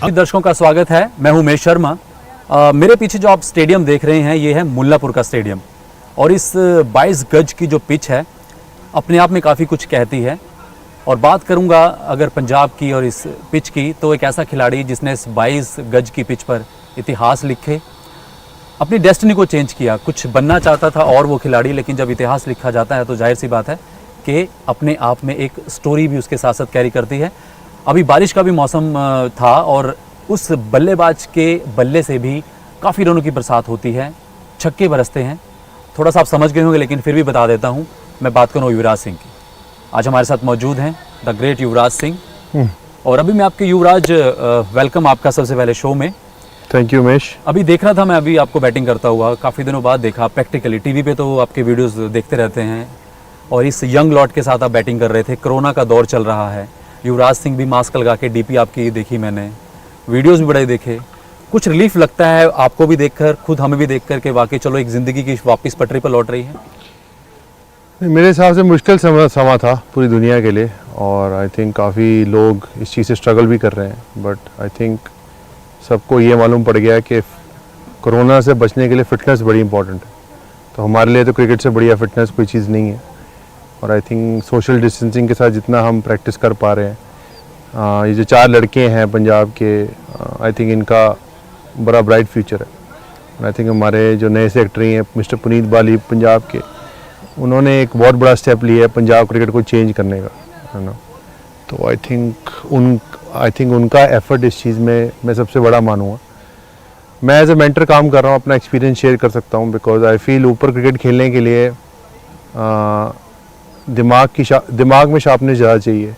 दर्शकों का स्वागत है। मैं हूं उमेश शर्मा। मेरे पीछे जो आप स्टेडियम देख रहे हैं ये है मुल्लापुर का स्टेडियम और इस 22 गज की जो पिच है अपने आप में काफ़ी कुछ कहती है। और बात करूंगा अगर पंजाब की और इस पिच की, तो एक ऐसा खिलाड़ी जिसने इस 22 गज की पिच पर इतिहास लिखे, अपनी डेस्टिनी को चेंज किया। कुछ बनना चाहता था और वो खिलाड़ी, लेकिन जब इतिहास लिखा जाता है तो जाहिर सी बात है कि अपने आप में एक स्टोरी भी उसके साथ साथ कैरी करती है। अभी बारिश का भी मौसम था और उस बल्लेबाज के बल्ले से भी काफ़ी रनों की बरसात होती है, छक्के बरसते हैं। थोड़ा सा आप समझ गए होंगे लेकिन फिर भी बता देता हूँ। मैं बात करूँ युवराज सिंह की। आज हमारे साथ मौजूद हैं द ग्रेट युवराज सिंह। और अभी मैं आपके युवराज, वेलकम आपका सबसे पहले शो में। Thank you Umesh. अभी देख रहा था मैं अभी आपको बैटिंग करता हुआ, काफ़ी दिनों बाद देखा प्रैक्टिकली। टीवी पे तो आपके वीडियोस देखते रहते हैं और इस यंग लॉट के साथ आप बैटिंग कर रहे थे। कोरोना का दौर चल रहा है। युवराज सिंह भी मास्क लगा के, डीपी आपकी देखी मैंने, वीडियोस भी बड़े देखे। कुछ रिलीफ लगता है आपको भी देखकर, खुद हमें भी देखकर कि वाकई चलो एक ज़िंदगी की वापस पटरी पर लौट रही है? मेरे हिसाब से मुश्किल समा था पूरी दुनिया के लिए और आई थिंक काफ़ी लोग इस चीज़ से स्ट्रगल भी कर रहे हैं। बट आई थिंक सबको ये मालूम पड़ गया कि कोरोना से बचने के लिए फ़िटनेस बड़ी इंपॉर्टेंट है। तो हमारे लिए तो क्रिकेट से बढ़िया फ़िटनेस कोई चीज़ नहीं है। और आई थिंक सोशल डिस्टेंसिंग के साथ जितना हम प्रैक्टिस कर पा रहे हैं, ये जो 4 लड़के हैं पंजाब के, आई थिंक इनका बड़ा ब्राइट फ्यूचर है। और आई थिंक हमारे जो नए सेक्रेटरी हैं मिस्टर पुनीत बाली पंजाब के, उन्होंने एक बहुत बड़ा स्टेप लिया है पंजाब क्रिकेट को चेंज करने का, है ना। तो आई थिंक उनका एफर्ट इस चीज़ में मैं सबसे बड़ा मानूँगा। मैं एज ए मेंटर काम कर रहा हूँ, अपना एक्सपीरियंस शेयर कर सकता हूँ। बिकॉज आई फील ऊपर क्रिकेट खेलने के लिए दिमाग में शार्पनेस ज़्यादा चाहिए,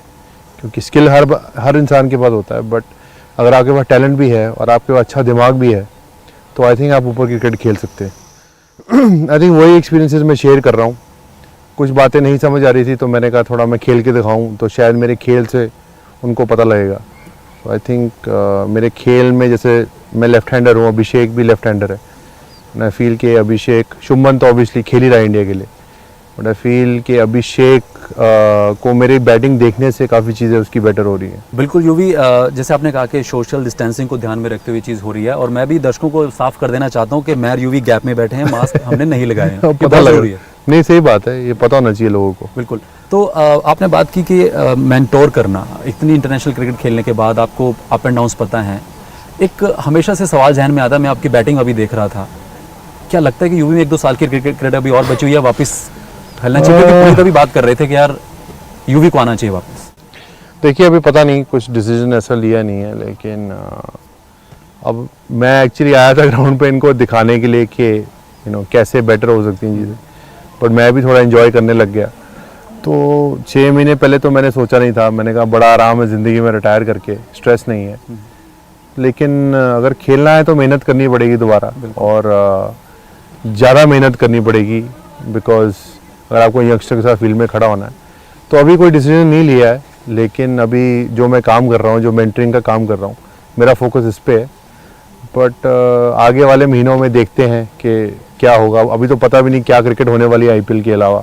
क्योंकि स्किल हर इंसान के पास होता है। बट अगर आपके पास टैलेंट भी है और आपके पास अच्छा दिमाग भी है तो आई थिंक आप ऊपर क्रिकेट खेल सकते हैं। आई थिंक वही एक्सपीरियंसेस मैं शेयर कर रहा हूँ। कुछ बातें नहीं समझ आ रही थी तो मैंने कहा थोड़ा मैं खेल के दिखाऊँ, तो शायद मेरे खेल से उनको पता लगेगा। तो आई थिंक मेरे खेल में, जैसे मैं लेफ्ट हैंडर हूँ, अभिषेक भी लेफ्ट हैंडर है। मैं फील कि अभिषेक, शुभमन तो ऑब्वियसली खेल ही रहा है इंडिया के लिए, बट आई फील कि अभिषेक को मेरी बैटिंग देखने से काफ़ी चीज़ें उसकी बेटर हो रही हैं। बिल्कुल यूवी, जैसे आपने कहा कि सोशल डिस्टेंसिंग को ध्यान में रखते हुए चीज़ हो रही है। और मैं भी दर्शकों को साफ कर देना चाहता हूँ कि मैं यूवी गैप में बैठे हैं, मास्क हमने नहीं लगाए हैं। पता लग रही है। नहीं, सही बात है, ये पता होना चाहिए लोगों को। बिल्कुल। तो आपने बात की कि मेंटोर करना, इतनी इंटरनेशनल क्रिकेट खेलने के बाद आपको अप एंड डाउन्स पता है। एक हमेशा से सवाल जहन में आता है, मैं आपकी बैटिंग अभी देख रहा था, क्या लगता है कि यूवी में 1-2 साल की क्रिकेट अभी और बची हुई है, वापस खेलना चाहिए? क्योंकि पुनीत अभी बात कर रहे थे कि यार यूवी को आना चाहिए वापस। देखिए अभी पता नहीं, कुछ डिसीजन ऐसा लिया नहीं है, लेकिन अब मैं एक्चुअली आया था ग्राउंड पे इनको दिखाने के लिए कि कैसे बेटर हो सकती हैं चीज़ें। बट मैं भी थोड़ा एंजॉय करने लग गया। तो 6 महीने पहले तो मैंने सोचा नहीं था, मैंने कहा बड़ा आराम है ज़िंदगी में रिटायर करके, स्ट्रेस नहीं है। लेकिन अगर खेलना है तो मेहनत करनी पड़ेगी दोबारा, और ज़्यादा मेहनत करनी पड़ेगी। बिकॉज अगर आपको यंगस्टर के साथ फील्ड में खड़ा होना है तो अभी कोई डिसीजन नहीं लिया है। लेकिन अभी जो मैं काम कर रहा हूँ, जो मेंटरिंग का काम कर रहा हूँ, मेरा फोकस इस पे है। बट आगे वाले महीनों में देखते हैं कि क्या होगा। अभी तो पता भी नहीं क्या क्रिकेट होने वाली है आईपीएल के अलावा,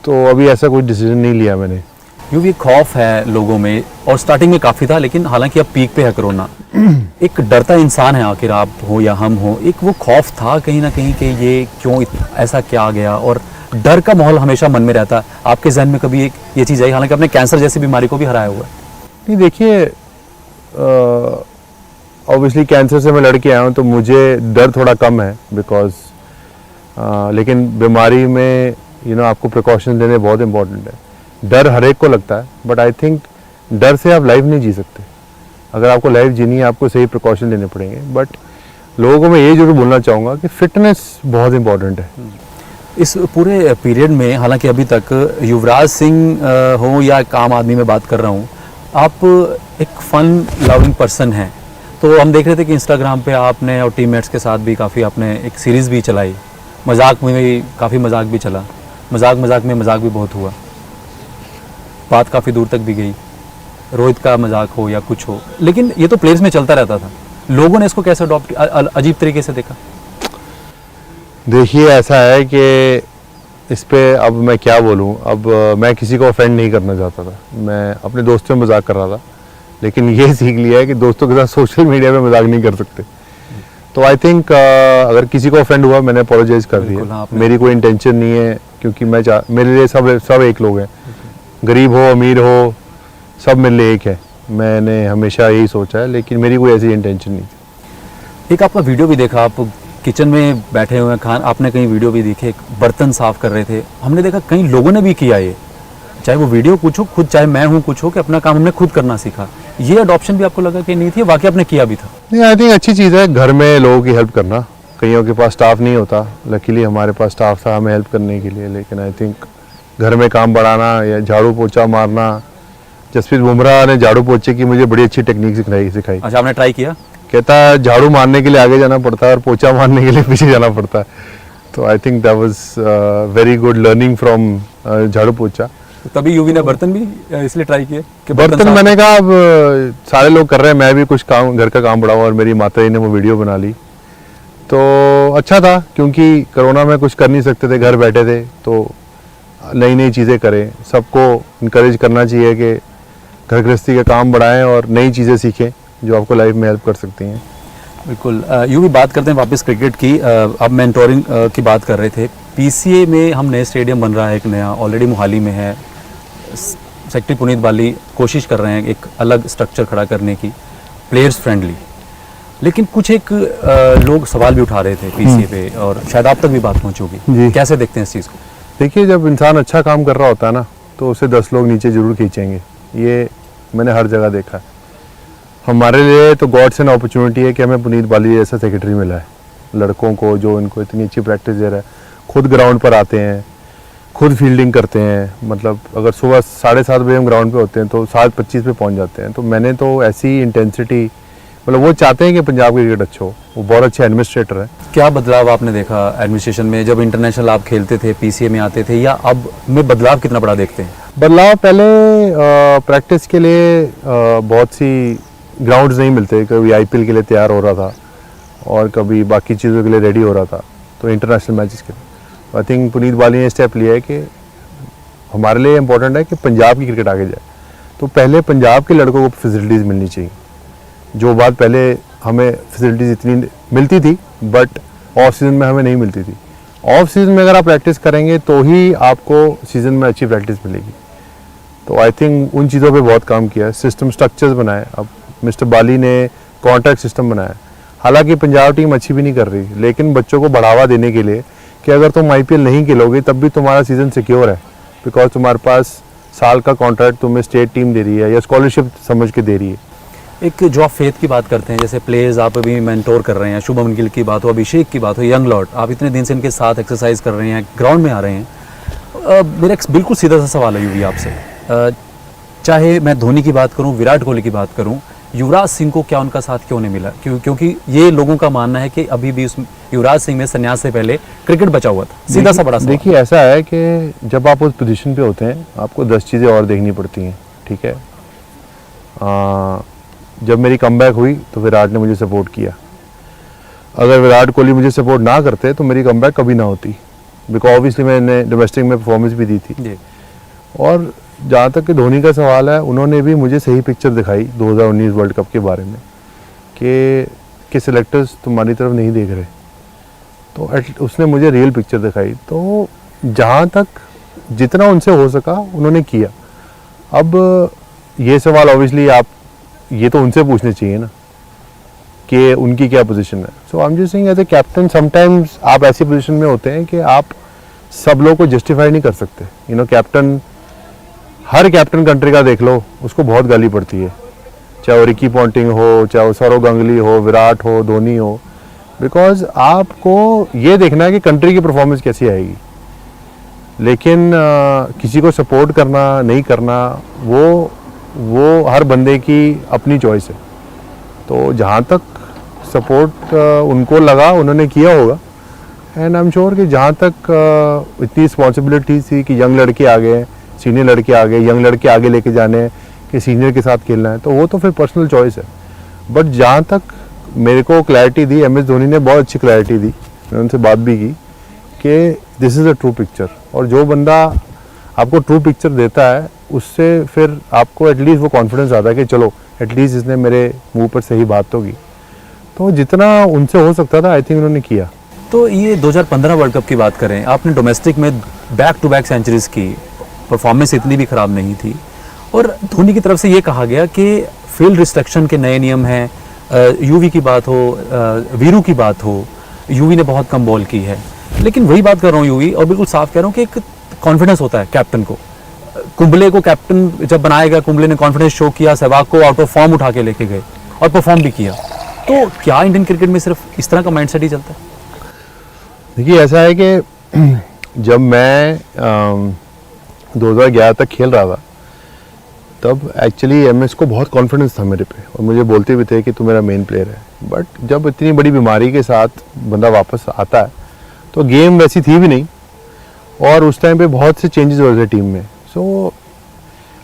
तो अभी ऐसा कोई डिसीजन नहीं लिया मैंने। यूँ खौफ है लोगों में, और स्टार्टिंग में काफ़ी था, लेकिन हालांकि अब पीक पे है कोरोना। एक डरता इंसान है, आखिर आप हो या हम हो, एक वो खौफ था कहीं ना कहीं कि ये क्यों ऐसा क्या आ गया, और डर का माहौल हमेशा मन में रहता है। आपके जहन में कभी ये चीज़ आई? हालांकि आपने कैंसर जैसी बीमारी को भी हराया हुआ है। नहीं, देखिए ऑब्वियसली कैंसर से मैं लड़ के आया हूँ तो मुझे डर थोड़ा कम है। बिकॉज लेकिन बीमारी में आपको प्रिकॉशन लेने बहुत इंपॉर्टेंट है। डर हर एक को लगता है, बट आई थिंक डर से आप लाइफ नहीं जी सकते। अगर आपको लाइफ जीनी है आपको सही प्रिकॉशन लेने पड़ेंगे। बट लोगों को मैं ये जरूर बोलना चाहूँगा कि फिटनेस बहुत इंपॉर्टेंट है। इस पूरे पीरियड में, हालांकि अभी तक युवराज सिंह हो या एक आम आदमी में बात कर रहा हूँ, आप एक फन लविंग पर्सन हैं। तो हम देख रहे थे कि इंस्टाग्राम पे आपने और टीममेट्स के साथ भी काफ़ी आपने एक सीरीज़ भी चलाई, मजाक में भी काफ़ी मजाक भी चला, मजाक में मजाक भी बहुत हुआ, बात काफ़ी दूर तक भी गई, रोहित का मजाक हो या कुछ हो। लेकिन ये तो प्लेयर्स में चलता रहता था, लोगों ने इसको कैसे अडॉप्ट, अजीब तरीके से देखा? देखिए ऐसा है कि इस पे अब मैं क्या बोलूँ। अब मैं किसी को ऑफेंड नहीं करना चाहता था। मैं अपने दोस्तों में मजाक कर रहा था, लेकिन ये सीख लिया है कि दोस्तों के साथ सोशल मीडिया पे मजाक नहीं कर सकते। तो आई थिंक अगर किसी को ऑफेंड हुआ मैंने अपोलोजाइज कर बिल्कुल, दिया। हाँ, आपने- मेरी कोई इंटेंशन नहीं है, क्योंकि मेरे लिए सब एक लोग हैं, गरीब हो अमीर हो सब मेरे लिए एक है। मैंने हमेशा यही सोचा है, लेकिन मेरी कोई ऐसी इंटेंशन नहीं थी। एक आपका वीडियो भी देखा, आप किचन में बैठे हुए हैं, खान आपने कहीं वीडियो भी देखे, बर्तन साफ कर रहे थे, हमने देखा कई लोगों ने भी किया ये, चाहे वो वीडियो कुछ हो, खुद चाहे मैं हूँ कुछ हो, कि अपना काम हमने खुद करना सीखा। ये अडॉप्शन भी आपको लगा कि नहीं थी, वाकई आपने किया भी था? नहीं, आई थिंक अच्छी चीज़ है घर में लोगों की हेल्प करना। कईयों के पास स्टाफ नहीं होता, लकीली हमारे पास स्टाफ था हमें हेल्प करने के लिए। लेकिन आई थिंक घर में काम बढ़ाना या झाड़ू पोछा मारना, जसप्रीत बुमराह ने झाड़ू पोछे की मुझे बड़ी अच्छी टेक्निक सिखाई। अच्छा, आपने ट्राई किया? कहता है झाड़ू मारने के लिए आगे जाना पड़ता है और पोछा मारने के लिए पीछे जाना पड़ता है। तो आई think that was very good learning from झाड़ू पोछा। तभी यूवी ने बर्तन भी इसलिए ट्राई किए कि बर्तन साफ- मैंने कहा अब सारे लोग कर रहे हैं, मैं भी कुछ काम घर का काम बढ़ाऊँ, और मेरी माता जी ने वो वीडियो बना ली। तो अच्छा था, क्योंकि कोरोना में कुछ कर नहीं सकते थे, घर बैठे थे, तो नई नई चीज़ें करें। सबको इनकरेज करना चाहिए कि घर गृहस्थी का काम बढ़ाएं और नई चीज़ें सीखें जो आपको लाइफ में हेल्प कर सकती हैं। बिल्कुल। यूँ भी बात करते हैं वापस क्रिकेट की। अब मेंटोरिंग की बात कर रहे थे। पीसीए में हम नए स्टेडियम बन रहा है, एक नया ऑलरेडी मोहाली में है। सेक्रेटरी पुनीत बाली कोशिश कर रहे हैं एक अलग स्ट्रक्चर खड़ा करने की, प्लेयर्स फ्रेंडली। लेकिन कुछ एक लोग सवाल भी उठा रहे थे पीसीए पे, और शायद आप तक भी बात पहुंचोगी। जी। कैसे देखते हैं इस चीज़ को? देखिए, जब इंसान अच्छा काम कर रहा होता है ना, तो उसे 10 लोग नीचे जरूर खींचेंगे। ये मैंने हर जगह देखा है। हमारे लिए तो गॉड से एन अपॉर्चुनिटी है कि हमें पुनीत बाली जैसा सेक्रेटरी मिला है। लड़कों को जो इनको इतनी अच्छी प्रैक्टिस दे रहा है, खुद ग्राउंड पर आते हैं, खुद फील्डिंग करते हैं। मतलब अगर सुबह 7:30 बजे हम ग्राउंड पे होते हैं तो 7:25 पे पहुंच जाते हैं। तो मैंने तो ऐसी इंटेंसिटी, मतलब वो चाहते हैं कि पंजाब की क्रिकेट अच्छा हो। वो बहुत अच्छे एडमिनिस्ट्रेटर हैं। क्या बदलाव आपने देखा एडमिनिस्ट्रेशन में? जब इंटरनेशनल आप खेलते थे, पीसीए में आते थे, या अब में बदलाव कितना बड़ा देखते हैं? बदलाव, पहले प्रैक्टिस के लिए बहुत सी ग्राउंड्स नहीं मिलते। कभी आईपीएल के लिए तैयार हो रहा था और कभी बाकी चीज़ों के लिए रेडी हो रहा था, तो इंटरनेशनल मैचेस के लिए। आई थिंक पुनीत बाली ने स्टेप लिया है कि हमारे लिए इम्पोर्टेंट है कि पंजाब की क्रिकेट आगे जाए। तो पहले पंजाब के लड़कों को फैसिलिटीज़ मिलनी चाहिए, जो बात पहले हमें फैसिलिटीज़ इतनी मिलती थी, बट ऑफ सीज़न में हमें नहीं मिलती थी। ऑफ सीज़न में अगर आप प्रैक्टिस करेंगे तो ही आपको सीज़न में अच्छी प्रैक्टिस मिलेगी। तो आई थिंक उन चीज़ों पे बहुत काम किया है, सिस्टम स्ट्रक्चर्स बनाए। अब मिस्टर बाली ने कॉन्ट्रैक्ट सिस्टम बनाया। हालांकि पंजाब टीम अच्छी भी नहीं कर रही, लेकिन बच्चों को बढ़ावा देने के लिए कि अगर तुम आईपीएल नहीं खेलोगे तब भी तुम्हारा सीज़न सिक्योर है, बिकॉज तुम्हारे पास साल का कॉन्ट्रैक्ट तुम्हें स्टेट टीम दे रही है या स्कॉलरशिप समझ के दे रही है। एक जो आप फेथ की बात करते हैं, जैसे प्लेयर्स आप अभी मेंटोर कर रहे हैं, शुभमन गिल की बात हो, अभिषेक की बात हो, यंग लॉर्ड, आप इतने दिन से इनके साथ एक्सरसाइज कर रहे हैं, ग्राउंड में आ रहे हैं। मेरा एक बिल्कुल सीधा सा सवाल है यूवी आपसे। चाहे मैं धोनी की बात करूं, विराट कोहली की बात करूं, युवराज सिंह को क्या उनका साथ क्यों नहीं मिला? क्योंकि ये लोगों का मानना है कि अभी भी उस युवराज सिंह में संन्यास से पहले क्रिकेट बचा हुआ था। सीधा सा बड़ा सवाल। देखिए, ऐसा है कि जब आप उस पोजीशन पे होते हैं आपको 10 चीज़ें और देखनी पड़ती हैं। ठीक है, जब मेरी कमबैक हुई तो विराट ने मुझे सपोर्ट किया। अगर विराट कोहली मुझे सपोर्ट ना करते तो मेरी कमबैक कभी ना होती, बिकॉज ऑब्वियसली मैंने डोमेस्टिक में परफॉर्मेंस भी दी थी। जी। और जहाँ तक कि धोनी का सवाल है, उन्होंने भी मुझे सही पिक्चर दिखाई 2019 वर्ल्ड कप के बारे में कि सिलेक्टर्स तुम्हारी तरफ नहीं देख रहे। तो उसने मुझे रियल पिक्चर दिखाई। तो जहाँ तक जितना उनसे हो सका उन्होंने किया। अब ये सवाल ऑब्वियसली आप ये तो उनसे पूछने चाहिए ना कि उनकी क्या पोजीशन है। So I am just saying as a captain sometimes आप ऐसी पोजीशन में होते हैं कि आप सब लोगों को जस्टिफाई नहीं कर सकते। You know, captain, her captain country का देख लो, उसको बहुत गाली पड़ती है, चाहे वो रिकी पॉन्टिंग हो, चाहे वो सौरव गांगुली हो, विराट हो, धोनी हो, बिकॉज आपको ये देखना है कि कंट्री की परफॉर्मेंस कैसी आएगी। लेकिन किसी को सपोर्ट करना नहीं करना वो हर बंदे की अपनी चॉइस है। तो जहाँ तक सपोर्ट उनको लगा उन्होंने किया होगा। एंड आई एम श्योर कि जहाँ तक इतनी रिस्पॉन्सिबिलिटी थी कि यंग लड़के आ गए, सीनियर लड़के आ गए, यंग लड़के आगे लेके जाने हैं कि सीनियर के साथ खेलना है, तो वो तो फिर पर्सनल चॉइस है। बट जहाँ तक मेरे को क्लैरिटी दी, एम एस धोनी ने बहुत अच्छी क्लैरिटी दी, मैंने उनसे बात भी की कि this is a true picture. और जो बंदा आपको ट्रू पिक्चर देता है उससे फिर आपको एटलीस्ट वो कॉन्फिडेंस आता है कि चलो एटलीस्ट इसने मेरे मुंह पर सही बात तो की। तो जितना उनसे हो सकता था आई थिंक उन्होंने किया। तो ये 2015 वर्ल्ड कप की बात करें, आपने डोमेस्टिक में बैक टू बैक सेंचुरीज की, परफॉर्मेंस इतनी भी ख़राब नहीं थी, और धोनी की तरफ से ये कहा गया कि फील्ड रिस्ट्रिक्शन के नए नियम हैं, यूवी की बात हो, वीरू की बात हो, यूवी ने बहुत कम बॉल की है। लेकिन वही बात कर रहा हूँ यूवी, और बिल्कुल साफ कह रहा हूँ कि एक कॉन्फिडेंस होता है कैप्टन को। कुंबले को कैप्टन जब बनाया गया, कुंबले ने कॉन्फिडेंस शो किया, सहवाग को आउट ऑफ फॉर्म उठा के लेके गए और परफॉर्म भी किया। तो क्या इंडियन क्रिकेट में सिर्फ इस तरह का माइंडसेट ही चलता है? देखिए ऐसा है कि जब मैं 2011 तक खेल रहा था तब एक्चुअली एमएस को बहुत कॉन्फिडेंस था मेरे पे, और मुझे बोलते भी थे कि तू मेरा मेन प्लेयर है। बट जब इतनी बड़ी बीमारी के साथ बंदा वापस आता है तो गेम वैसी थी भी नहीं, और उस टाइम पे बहुत से चेंजेस हो रहे थे टीम में। सो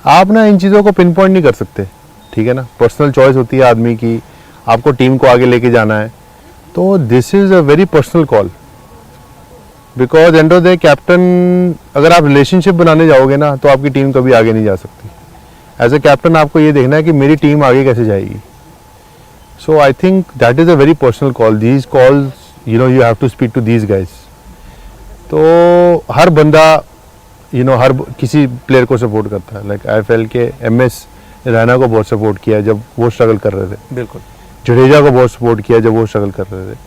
आप ना इन चीज़ों को पिन पॉइंट नहीं कर सकते, ठीक है ना। पर्सनल चॉइस होती है आदमी की, आपको टीम को आगे लेके जाना है, तो this is a very personal call. Because end of the captain, अगर आप रिलेशनशिप बनाने जाओगे ना तो आपकी टीम कभी आगे नहीं जा सकती। एज ए कैप्टन आपको ये देखना है कि मेरी टीम आगे कैसे जाएगी। So I think that is a very personal call. These calls you have to speak to these guys. तो हर बंदा हर किसी प्लेयर को सपोर्ट करता है। लाइक IFL के MS रैना को बहुत सपोर्ट किया जब वो स्ट्रगल कर रहे थे, बिल्कुल। जडेजा को बहुत सपोर्ट किया जब वो स्ट्रगल कर रहे थे।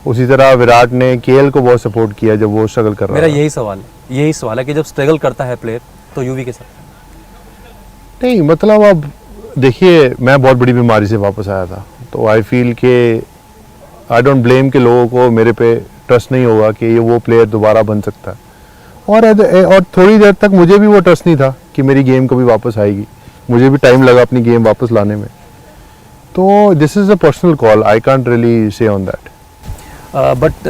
उसी तरह विराट ने KL को बहुत सपोर्ट किया जब वो स्ट्रगल कर रहा था। मेरा यही सवाल है कि जब स्ट्रगल करता है प्लेयर तो यूवी के साथ नहीं, मतलब अब देखिए मैं बहुत बड़ी बीमारी से वापस आया था, तो आई फील के आई डोंट ब्लेम के लोगों को मेरे पे ट्रस्ट नहीं होगा कि ये वो प्लेयर दोबारा बन सकता है। और थोड़ी देर तक मुझे भी वो ट्रस्ट नहीं था कि मेरी गेम कभी वापस आएगी। मुझे भी टाइम लगा अपनी गेम वापस लाने में। तो this is a personal call, I can't really say on that. But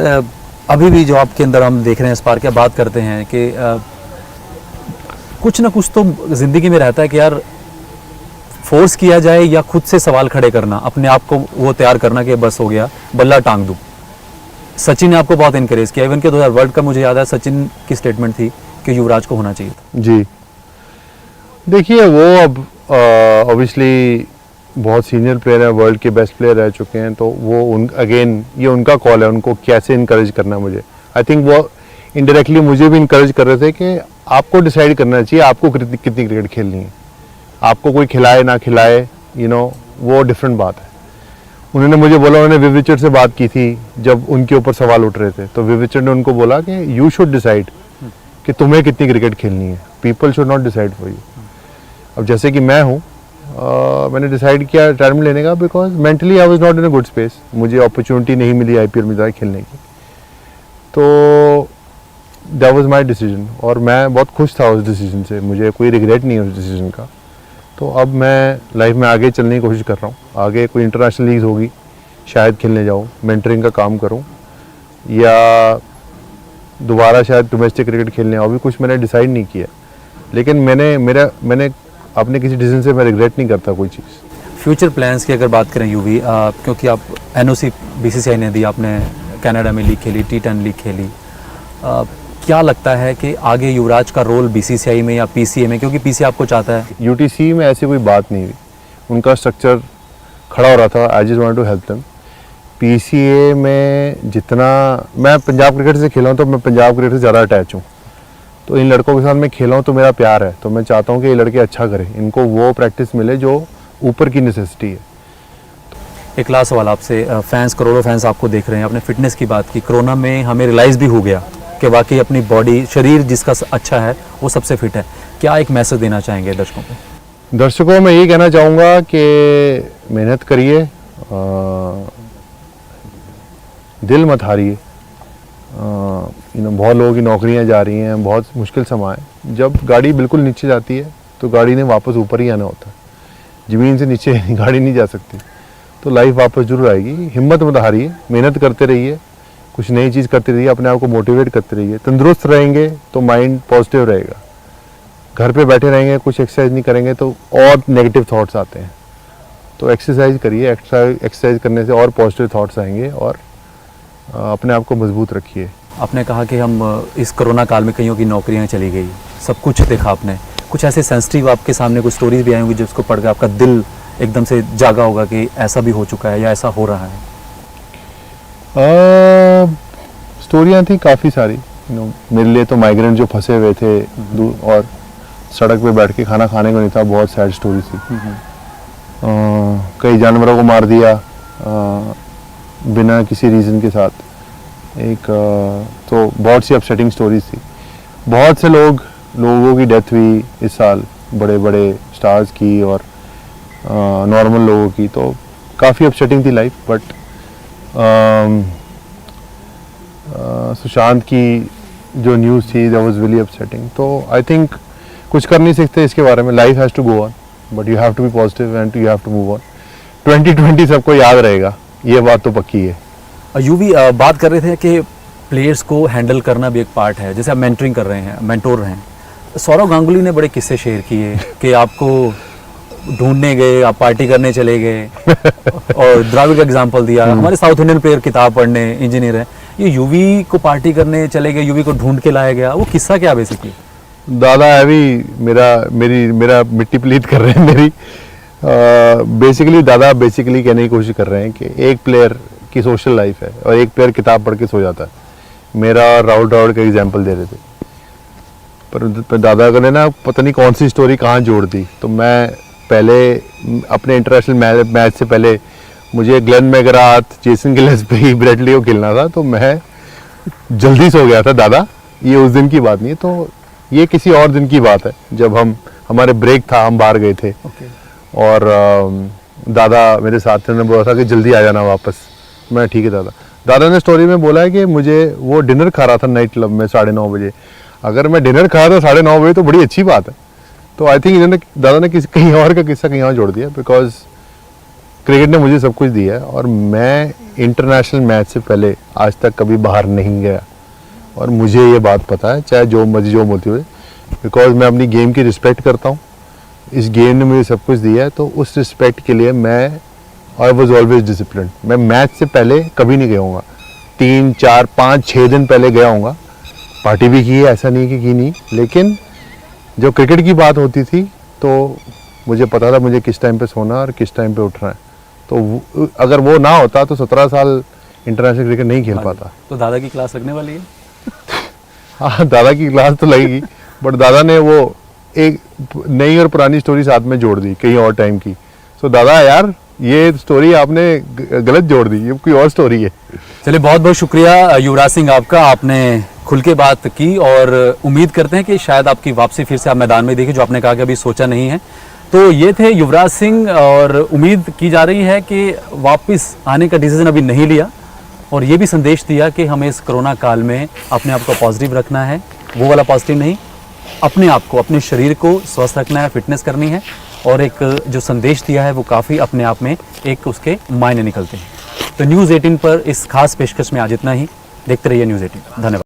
अभी भी जो आपके अंदर हम देख रहे हैं, इस बार क्या बात करते हैं कि कुछ ना कुछ तो ज़िंदगी में रहता है कि यार फोर्स किया जाए या खुद से सवाल खड़े करना, अपने आप को वो तैयार करना कि बस हो गया, बल्ला टांग दूँ। सचिन ने आपको बहुत इनकरेज किया, इवन के 2000 वर्ल्ड कप मुझे याद है सचिन की स्टेटमेंट थी कि युवराज को होना चाहिए था। जी देखिए, वो अब ऑब्वियसली बहुत सीनियर प्लेयर है, वर्ल्ड के बेस्ट प्लेयर रह चुके हैं, तो वो अगेन ये उनका कॉल है, उनको कैसे इनकरेज करना है। मुझे आई थिंक वो इनडायरेक्टली मुझे भी इनकरेज कर रहे थे कि आपको डिसाइड करना चाहिए आपको कितनी क्रिकेट खेलनी है। आपको कोई खिलाए ना खिलाए वो डिफरेंट बात है। उन्होंने मुझे बोला, उन्होंने विविचर से बात की थी जब उनके ऊपर सवाल उठ रहे थे, तो विविचर ने उनको बोला कि यू शुड डिसाइड कि तुम्हें कितनी क्रिकेट खेलनी है, people should not decide for you. अब जैसे कि मैं हूँ, मैंने डिसाइड किया रिटायरमेंट लेने का, because mentally I was not in a good space. मुझे अपॉर्चुनिटी नहीं मिली IPL में जाकर खेलने की, तो दैट वाज माय डिसीजन, और मैं बहुत खुश था उस डिसीजन से। मुझे कोई रिग्रेट नहीं है उस डिसीजन का। तो अब मैं लाइफ में आगे चलने की कोशिश कर रहा हूँ। आगे कोई इंटरनेशनल लीग होगी, शायद खेलने जाऊँ, मेंटरिंग का काम करूँ, या दोबारा शायद डोमेस्टिक क्रिकेट खेलने आऊँ। अभी कुछ मैंने डिसाइड नहीं किया, लेकिन मैंने अपने किसी डिसीजन से मैं रिग्रेट नहीं करता कोई चीज़। फ्यूचर प्लान्स की अगर बात करें यूवी, क्योंकि आप NOC BCCI ने दी, आपने कनाडा में लीग खेली, T10 लीग खेली, क्या लगता है कि आगे युवराज का रोल BCCI में या PCA में, क्योंकि PCA आपको चाहता है? UTC में ऐसी कोई बात नहीं हुई, उनका स्ट्रक्चर खड़ा हो रहा था। I just want to help them. PCA में जितना मैं पंजाब क्रिकेट से खेला हूँ, तो मैं पंजाब क्रिकेट से ज़्यादा अटैच हूँ। तो इन लड़कों के साथ मैं खेला हूँ तो मेरा प्यार है, तो मैं चाहता हूँ कि ये लड़के अच्छा करें, इनको वो प्रैक्टिस मिले जो ऊपर की नेसेसिटी है। एक लास्ट सवाल आपसे, फैंस, करोड़ों फैंस आपको देख रहे हैं, आपने फिटनेस की बात की, कोरोना में हमें रियलाइज़ भी हो गया कि वाकई अपनी बॉडी, शरीर जिसका अच्छा है वो सबसे फिट है। क्या एक मैसेज देना चाहेंगे दर्शकों को? दर्शकों मैं ये कहना चाहूँगा कि मेहनत करिए, दिल मत हारिए। बहुत लोगों की नौकरियां जा रही हैं, बहुत मुश्किल समय है। जब गाड़ी बिल्कुल नीचे जाती है तो गाड़ी ने वापस ऊपर ही आना होता है, ज़मीन से नीचे गाड़ी नहीं जा सकती। तो लाइफ वापस जरूर आएगी। हिम्मत मत हारिए, मेहनत करते रहिए, कुछ नई चीज़ करते रहिए, अपने आप को मोटिवेट करते रहिए। तंदुरुस्त रहेंगे तो माइंड पॉजिटिव रहेगा। घर पे बैठे रहेंगे, कुछ एक्सरसाइज नहीं करेंगे तो और नेगेटिव थॉट्स आते हैं। तो एक्सरसाइज करिए, एक्सरसाइज करने से और पॉजिटिव थॉट्स आएंगे, और अपने आप को मजबूत रखिए। आपने कहा कि हम इस कोरोना काल में कईयों की नौकरियां चली गई, सब कुछ देखा आपने, कुछ ऐसे सेंसिटिव आपके सामने कुछ स्टोरीज भी आई होंगी जिसको पढ़कर आपका दिल एकदम से जागा होगा कि ऐसा भी हो चुका है या ऐसा हो रहा है? स्टोरियाँ थी काफ़ी सारी, मेरे लिए तो माइग्रेंट जो फंसे हुए थे और सड़क पे बैठ के खाना खाने को नहीं था, बहुत सैड स्टोरी थी। कई जानवरों को मार दिया बिना किसी रीज़न के साथ, तो बहुत सी अपसेटिंग स्टोरीज थी। बहुत से लोगों की डेथ हुई इस साल, बड़े बड़े स्टार्स की और नॉर्मल लोगों की, तो काफ़ी अपसेटिंग थी लाइफ। बट सुशांत की जो न्यूज़ थी दैट वाज रियली अपसेटिंग। तो आई थिंक कुछ कर नहीं सकते इसके बारे में, life has to go on, but you have to be positive and you have to move on. 2020 सबको याद रहेगा, ये बात तो पक्की है। यूवी बात कर रहे थे कि प्लेयर्स को हैंडल करना भी एक पार्ट है, जैसे आप मेंटरिंग कर रहे हैं, मेंटोर हैं। सौरव गांगुली ने बड़े किस्से शेयर किए कि आपको ढूंढने गए, आप पार्टी करने चले गए और द्रविड़ का एग्जांपल दिया। हमारे साउथ इंडियन प्लेयर किताब पढ़ने, इंजीनियर है, ये यूवी को पार्टी करने चले गए, यूवी को ढूंढ के लाया गया, वो किस्सा क्या बेसिकली? दादा है भी मेरा मिट्टी प्लीत कर रहे हैं मेरी। बेसिकली दादा कहने की कोशिश कर रहे हैं कि एक प्लेयर की सोशल लाइफ है और एक प्लेयर किताब पढ़ के सो जाता है। मेरा राहुल द्रविड़ का एग्जांपल दे रहे थे, पर दादा ने ना पता नहीं कौन सी स्टोरी कहाँ जोड़ दी। तो मैं पहले अपने इंटरनेशनल मैच से पहले मुझे Glenn McGrath, Jason Gillespie, Brett Lee को खेलना था, तो मैं जल्दी सो गया था दादा। ये उस दिन की बात नहीं है, तो ये किसी और दिन की बात है जब हमारे ब्रेक था, हम बाहर गए थे। और दादा मेरे साथ ने बोला था कि जल्दी आ जाना वापस। मैं ठीक है दादा ने स्टोरी में बोला है कि मुझे वो डिनर खा रहा था नाइट क्लब में 9:30 बजे। अगर मैं डिनर खा रहा था 9:30 बजे तो बड़ी अच्छी बात है। तो आई थिंक दादा ने कहीं और का किस्सा कहीं और जोड़ दिया, बिकॉज क्रिकेट ने मुझे सब कुछ दिया है और मैं इंटरनेशनल मैच से पहले आज तक कभी बाहर नहीं गया और मुझे ये बात पता है, चाहे जो मर्जी जो बोलती हुए, बिकॉज मैं अपनी गेम की रिस्पेक्ट करता हूँ। इस गेम ने मुझे सब कुछ दिया है, तो उस रिस्पेक्ट के लिए आई वॉज ऑलवेज डिसिप्लिन। मैं मैच से पहले कभी नहीं गया हूँगा, 3, 4, 5, 6 दिन पहले गया हूँगा। पार्टी भी की है, ऐसा नहीं कि नहीं, लेकिन जब क्रिकेट की बात होती थी तो मुझे पता था मुझे किस टाइम पे सोना और किस टाइम पे उठना है। तो अगर वो ना होता तो 17 साल इंटरनेशनल क्रिकेट नहीं खेल पाता। तो दादा की क्लास लगने वाली है? हाँ, दादा की क्लास तो लगेगी, बट दादा ने वो एक नई और पुरानी स्टोरी साथ में जोड़ दी कहीं और टाइम की। सो दादा यार, ये स्टोरी आपने गलत जोड़ दी, ये कोई और स्टोरी है। चलिए, बहुत बहुत शुक्रिया युवराज सिंह आपका, आपने खुल के बात की और उम्मीद करते हैं कि शायद आपकी वापसी फिर से आप मैदान में देखिए, जो आपने कहा कि अभी सोचा नहीं है। तो ये थे युवराज सिंह और उम्मीद की जा रही है कि वापस आने का डिसीजन अभी नहीं लिया और ये भी संदेश दिया कि हमें इस कोरोना काल में अपने आप को पॉजिटिव रखना है, वो वाला पॉजिटिव नहीं, अपने आप को, अपने शरीर को स्वस्थ रखना है, फिटनेस करनी है। और एक जो संदेश दिया है वो काफ़ी अपने आप में एक उसके मायने निकलते हैं। तो न्यूज़ 18 पर इस खास पेशकश में आज इतना ही। देखते रहिए न्यूज़ 18। धन्यवाद।